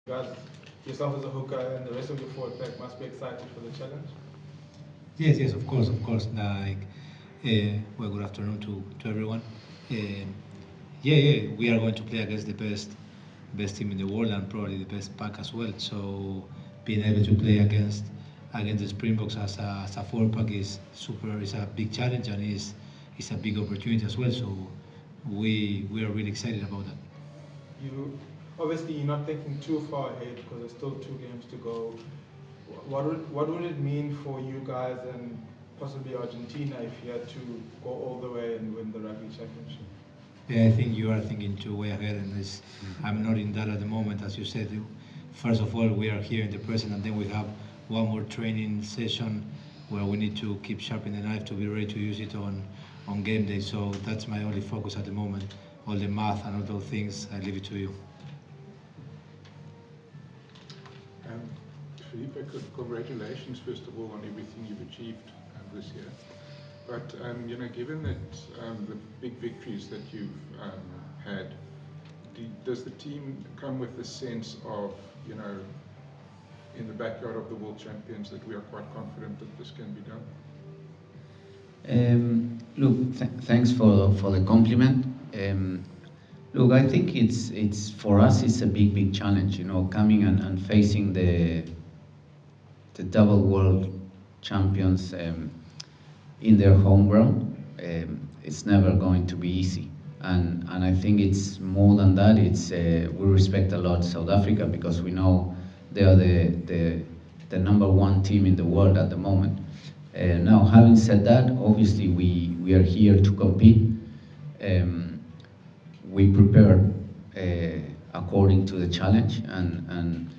guys, yourself as a hooker and the rest of your forward pack must be excited for the challenge. Yes, yes, of course, of course. Like, well, good afternoon to everyone. Yeah, we are going to play against the best team in the world and probably the best pack as well. So being able to play against the Springboks as a four pack is a big challenge and is a big opportunity as well. So we are really excited about that. You obviously you're not thinking too far ahead because there's still 2 games to go. What would it mean for you guys and possibly Argentina if you had to go all the way and win the rugby championship? Yeah, I think you are thinking too way ahead, and I'm not in that at the moment. As you said, first of all, we are here in the present, and then we have one more training session where we need to keep sharpening the knife to be ready to use it on game day. So that's my only focus at the moment. All the math and all those things, I leave it to you. Felipe, congratulations first of all on everything you've achieved this year. But given that the big victories that you've had, does the team come with a sense of, in the backyard of the world champions, that we are quite confident that this can be done? Look, thanks for the compliment. Look, I think it's for us it's a big challenge. Coming and facing the double world champions in their home ground. It's never going to be easy, and I think it's more than that. It's we respect a lot South Africa because we know they are the number one team in the world at the moment. Now, having said that, obviously we are here to compete. We prepare according to the challenge, and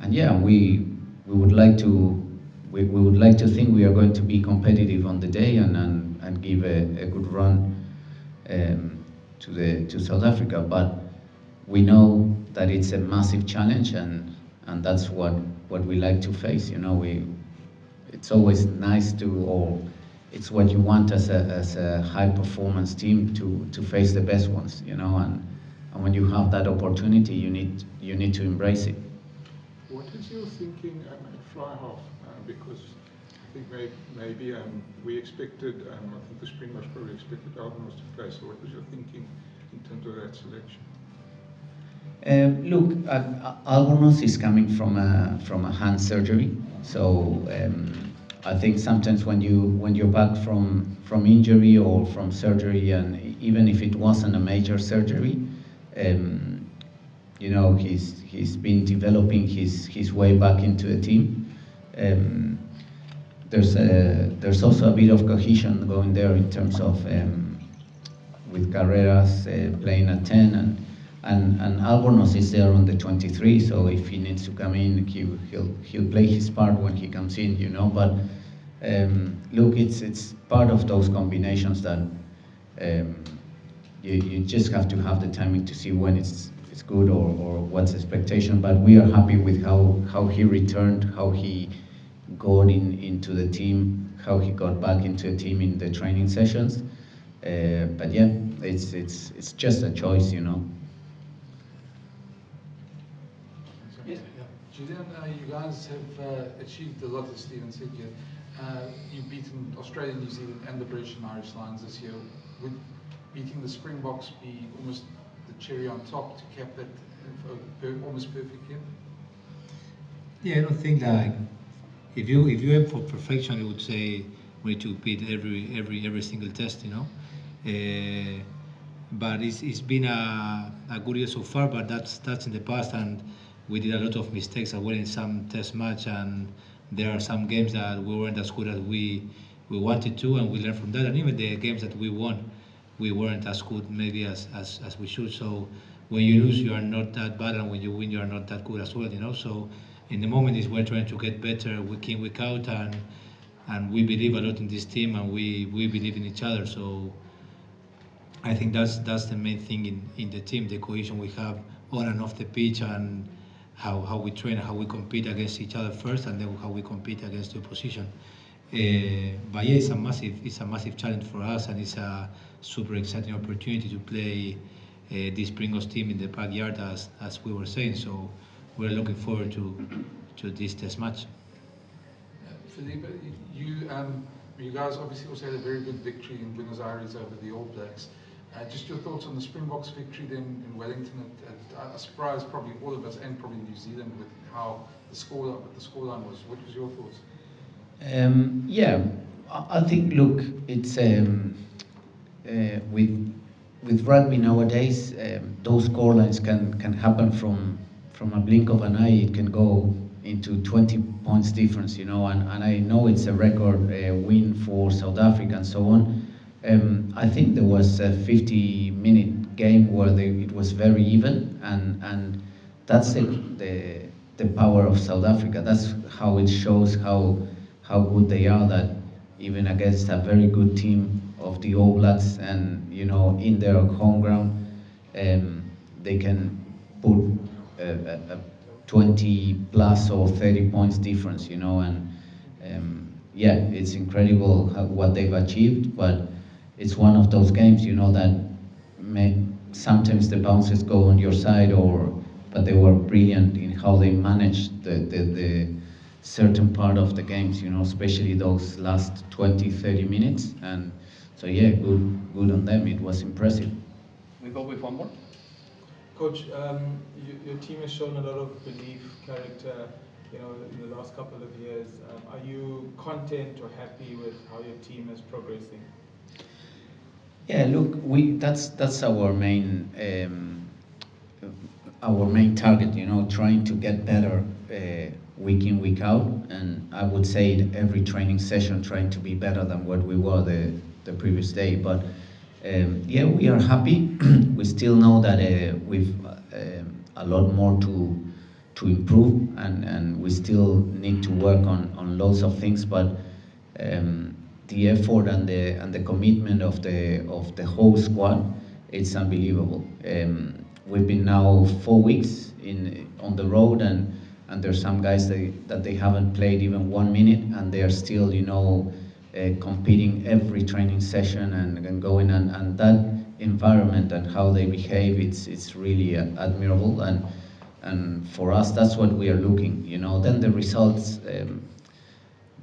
yeah, we would like to think we are going to be competitive on the day and give a good run to South Africa. But we know that it's a massive challenge, and that's what we like to face. It's always nice or it's what you want as a high performance team to face the best ones, and when you have that opportunity, you need to embrace it. What is your thinking at fly half? Because I think maybe we expected, I think the Springboks probably expected Albinos to play. So what was your thinking in terms of that selection? Look, Albornoz is coming from a hand surgery, so I think sometimes when you're back from injury or from surgery, and even if it wasn't a major surgery, he's been developing his way back into the team. There's also a bit of cohesion going there in terms of with Carreras playing at 10 and Albornoz is there on the 23, so if he needs to come in, he'll play his part when he comes in, But look, it's part of those combinations that you just have to have the timing to see when it's good or what's the expectation. But we are happy with how he returned, how he got into the team, how he got back into the team in the training sessions. But yeah, it's just a choice, Yes. Julian, you guys have achieved a lot, as Stephen said here. You've beaten Australia, New Zealand and the British and Irish Lions this year. Would beating the Springboks be almost the cherry on top to cap that almost perfect year? Yeah, I don't think that if you aim for perfection, you would say we need to beat every single test, But it's been a good year so far, but that's in the past, and we did a lot of mistakes as well in some test match, and there are some games that we weren't as good as we wanted to, and we learned from that. And even the games that we won, we weren't as good maybe as we should. So when you lose, you are not that bad, and when you win, you are not that good as well. So in the moment, is we're trying to get better week in, week out, and we believe a lot in this team, and we believe in each other. So I think that's the main thing in the team, the cohesion we have on and off the pitch, and how we train, how we compete against each other first, and then how we compete against the opposition. But yeah, it's a massive challenge for us, and it's a super exciting opportunity to play this Pringles team in the backyard, as we were saying. So we're looking forward to this test match. Felipe, you guys obviously also had a very good victory in Buenos Aires over the All Blacks. Just your thoughts on the Springboks victory then in Wellington. I surprised probably all of us and probably New Zealand with how the scoreline was. What was your thoughts? Yeah, I think, look, it's with rugby nowadays, those scorelines can happen from a blink of an eye. It can go into 20 points difference, you know, and I know it's a record win for South Africa and so on. I think there was a 50-minute game where it was very even, and that's the power of South Africa. That's how it shows how good they are, that even against a very good team of the All Blacks, and you know, in their home ground, they can put a 20 plus or 30 points difference, you know, and yeah, it's incredible what they've achieved, but it's one of those games, you know, that sometimes the bounces go on your side, but they were brilliant in how they managed the certain part of the games, you know, especially those last 20-30 minutes, and so yeah, good on them. It was impressive. We go with one more. Coach, your team has shown a lot of belief, character, you know, in the last couple of years. Are you content or happy with how your team is progressing? Yeah, look, that's our main target, you know, trying to get better week in, week out, and I would say every training session trying to be better than what we were the previous day. But yeah, we are happy. We still know that we've a lot more to improve, and we still need to work on loads of things. But the effort and the commitment of the whole squad, it's unbelievable. We've been now 4 weeks on the road, and there's some guys that they haven't played even 1 minute, and they are still, you know, competing every training session and going, and that environment and how they behave, it's really admirable, and for us that's what we are looking, you know. Then the results,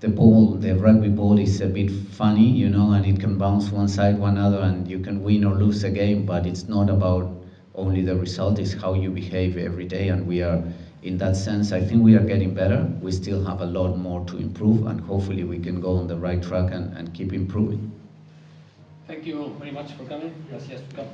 the rugby ball is a bit funny, you know, and it can bounce one side, one other, and you can win or lose a game, but it's not about only the result, it's how you behave every day, and we are, in that sense, I think we are getting better. We still have a lot more to improve, and hopefully we can go on the right track and keep improving. Thank you very much for coming. Gracias por